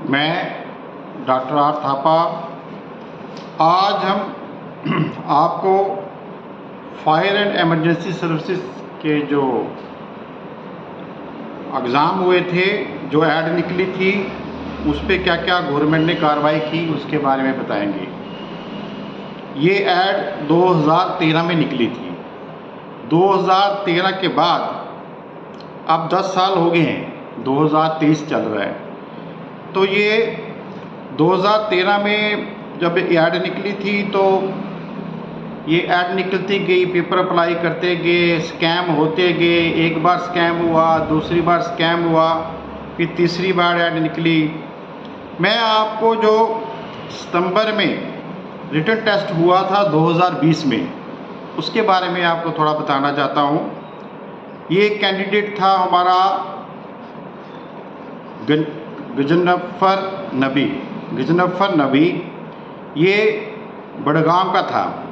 मैं doctor R Thapa. आज हम आपको फायर एंड एमरजेंसी सर्विसेज के जो एग्ज़ाम हुए थे, जो ऐड निकली थी, उस पर क्या क्या गवर्नमेंट ने कार्रवाई की उसके बारे में बताएंगे। ये ऐड 2013 में निकली थी। 2013 के बाद अब 10 साल हो गए हैं, 2023 चल रहा है। तो ये 2013 में जब ऐड निकली थी तो ये ऐड निकलती गई, पेपर अप्लाई करते गए, स्कैम होते गए। एक बार स्कैम हुआ, दूसरी बार स्कैम हुआ, फिर तीसरी बार ऐड निकली। मैं आपको जो सितंबर में रिटन टेस्ट हुआ था 2020 में, उसके बारे में आपको थोड़ा बताना चाहता हूँ। ये कैंडिडेट था हमारा गजनफर नबी। ये बड़गाम का था।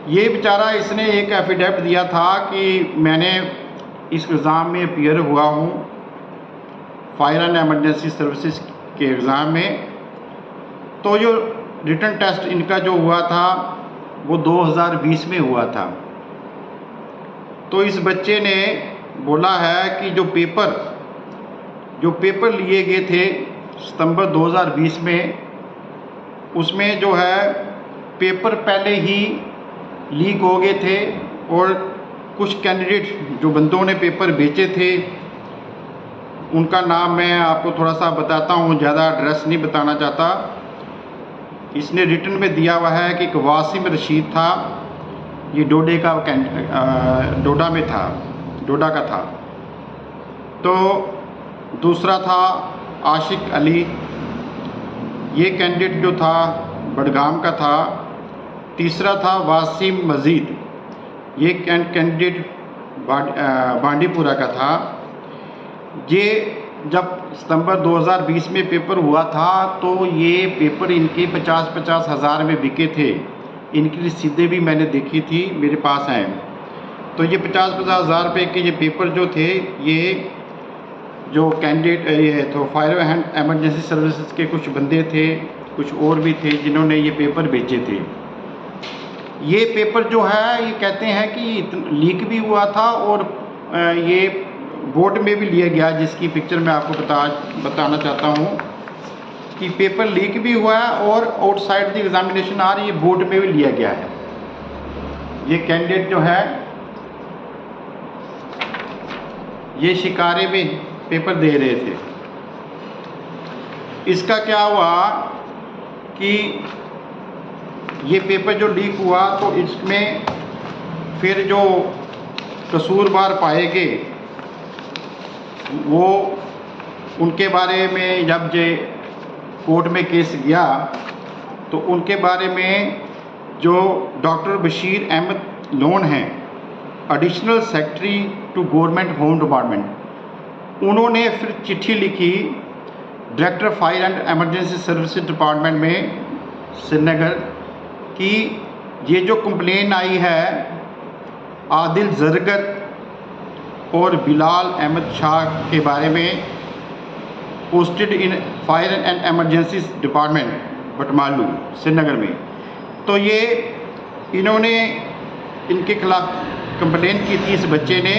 ये बेचारा, इसने एक एफिडेविट दिया था कि मैंने इस एग्ज़ाम में अपीयर हुआ हूँ, फायर एंड एमरजेंसी सर्विसेज के एग्ज़ाम में। तो जो रिटन टेस्ट इनका जो हुआ था वो 2020 में हुआ था। तो इस बच्चे ने बोला है कि जो पेपर लिए गए थे सितंबर 2020 में, उसमें जो है पेपर पहले ही लीक हो गए थे और कुछ कैंडिडेट जो बंदों ने पेपर बेचे थे उनका नाम मैं आपको थोड़ा सा बताता हूँ, ज़्यादा एड्रेस नहीं बताना चाहता। इसने रिटन में दिया हुआ है कि एक वासिम रशीद था, ये डोडा में था, डोडा का था। तो दूसरा था आशिक अली, ये कैंडिडेट जो था बड़गाम का था। तीसरा था वासिम मजीद, ये कैंडिडेट बांडीपुरा का था। ये जब सितंबर 2020 में पेपर हुआ था तो ये पेपर इनके 50-50 हज़ार में बिके थे। इनकी रसीदें भी मैंने देखी थी, मेरे पास हैं। तो ये 50-50 हज़ार रुपये के ये पेपर जो थे, ये जो कैंडिडेट ये तो फायर एंड एमरजेंसी सर्विसेज के कुछ बंदे थे, कुछ और भी थे जिन्होंने ये पेपर बेचे थे। ये पेपर जो है, ये कहते हैं कि लीक भी हुआ था और ये बोर्ड में भी लिया गया, जिसकी पिक्चर मैं आपको बताना चाहता हूँ कि पेपर लीक भी हुआ है और आउटसाइड द एग्जामिनेशन आ रही है, बोर्ड में भी लिया गया है। ये कैंडिडेट जो है ये शिकारे में पेपर दे रहे थे। इसका क्या हुआ कि ये पेपर जो लीक हुआ तो इसमें फिर जो कसूरवार पाए गए वो उनके बारे में जब जे कोर्ट में केस गया तो उनके बारे में जो डॉक्टर बशीर अहमद लोन हैं, additional secretary to government home department, उन्होंने फिर चिट्ठी लिखी director fire and emergency services department में श्रीनगर कि ये जो कंप्लेन आई है आदिल जरगर और बिलाल अहमद शाह के बारे में, posted in fire and emergency department Batmaloo Srinagar में, तो ये इन्होंने इनके खिलाफ कंप्लेन की थी इस बच्चे ने।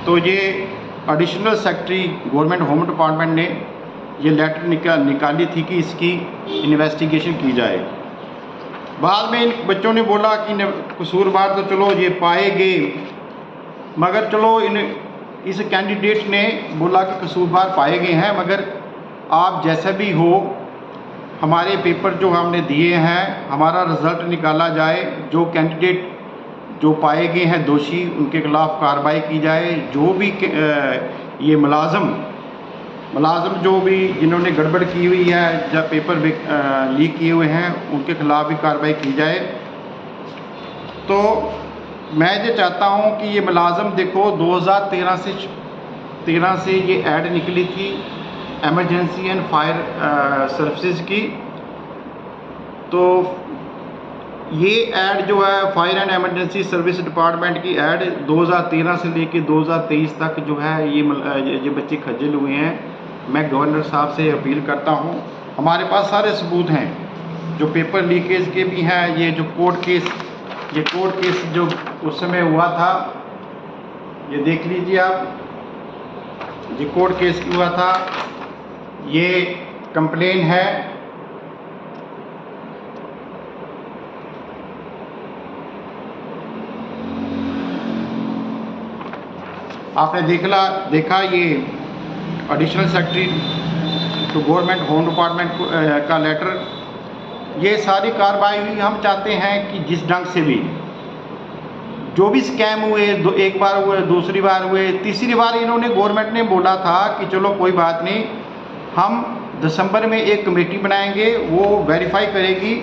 तो ये additional secretary government home department ने ये लेटर निकाली थी कि इसकी इन्वेस्टिगेशन की जाए। बाद में इन बच्चों ने बोला कि कसूरवार तो चलो ये पाए गए, मगर चलो इस कैंडिडेट ने बोला कि कसूरवार पाए गए हैं, मगर आप जैसा भी हो, हमारे पेपर जो हमने दिए हैं, हमारा रिज़ल्ट निकाला जाए, जो कैंडिडेट जो पाए गए हैं दोषी उनके खिलाफ़ कार्रवाई की जाए, जो भी ये मुलाजम जो भी जिन्होंने गड़बड़ की हुई है, जब पेपर लीक किए हुए हैं, उनके खिलाफ़ भी कार्रवाई की जाए। तो मैं ये चाहता हूँ कि ये मुलाजम देखो 2013 से ये ऐड निकली थी एमरजेंसी एंड फायर सर्विसेज की। तो ये ऐड जो है fire and emergency service department की ऐड 2013 से लेकर 2023 तक जो है ये बच्चे खज्जल हुए हैं। मैं गवर्नर साहब से अपील करता हूँ, हमारे पास सारे सबूत हैं, जो पेपर लीकेज के भी हैं, ये कोर्ट केस जो उस समय हुआ था, ये देख लीजिए आप, ये कोर्ट केस हुआ था, ये कंप्लेन है, आपने देखा ये additional secretary to government home department का लेटर। ये सारी कार्रवाई हुई। हम चाहते हैं कि जिस ढंग से भी जो भी स्कैम हुए, एक बार हुए, दूसरी बार हुए, तीसरी बार इन्होंने गवर्नमेंट ने बोला था कि चलो कोई बात नहीं, हम दिसंबर में एक कमेटी बनाएंगे, वो वेरीफाई करेगी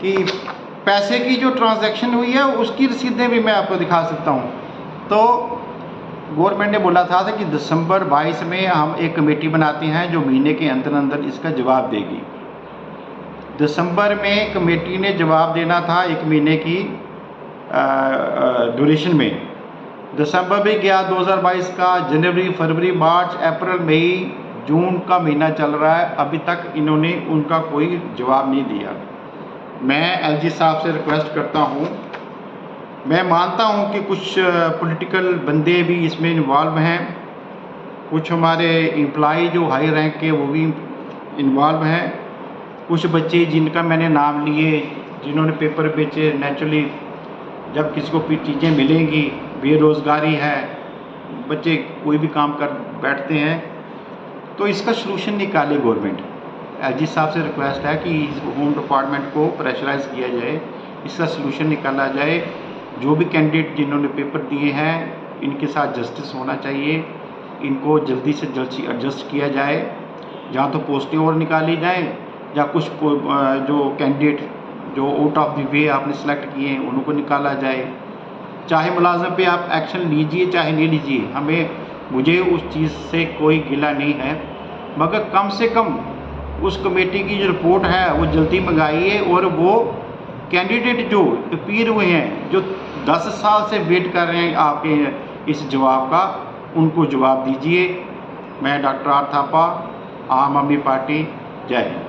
कि पैसे की जो ट्रांजैक्शन हुई है उसकी रसीदें भी मैं आपको दिखा सकता हूँ। तो गवर्नमेंट ने बोला था कि दिसंबर 22 में हम एक कमेटी बनाते हैं जो महीने के अंदर अंदर इसका जवाब देगी। दिसंबर में कमेटी ने जवाब देना था 1 महीने की ड्यूरेशन में। दिसंबर भी गया 2022 का, जनवरी, फरवरी, मार्च, अप्रैल, मई, जून का महीना चल रहा है, अभी तक इन्होंने उनका कोई जवाब नहीं दिया। मैं एलजी साहब से रिक्वेस्ट करता हूँ, मैं मानता हूँ कि कुछ पॉलिटिकल बंदे भी इसमें इन्वॉल्व हैं, कुछ हमारे एम्प्लॉई जो हाई रैंक के वो भी इन्वॉल्व हैं, कुछ बच्चे जिनका मैंने नाम लिए, जिन्होंने पेपर बेचे। नेचुरली जब किसी को चीज़ें मिलेंगी, बेरोज़गारी है, बच्चे कोई भी काम कर बैठते हैं, तो इसका सलूशन निकाले गवर्नमेंट। एलजी साहब से रिक्वेस्ट है कि होम डिपार्टमेंट को प्रेशराइज किया जाए, इसका सलूशन निकाला जाए। जो भी कैंडिडेट जिन्होंने पेपर दिए हैं, इनके साथ जस्टिस होना चाहिए, इनको जल्दी से जल्द एडजस्ट किया जाए, जहाँ तो पोस्टें और निकाली जाएँ, या कुछ जो कैंडिडेट जो आउट ऑफ द वे आपने सेलेक्ट किए हैं उनको निकाला जाए। चाहे मुलाज़म पे आप एक्शन लीजिए चाहे नहीं लीजिए, मुझे उस चीज़ से कोई गिला नहीं है, मगर कम से कम उस कमेटी की जो रिपोर्ट है वो जल्दी मंगाइए, और वो कैंडिडेट जो अपीयर हुए हैं, जो 10 साल से वेट कर रहे हैं आपके इस जवाब का, उनको जवाब दीजिए। मैं डॉक्टर आर थापा, आम आदमी पार्टी, जय हिंद।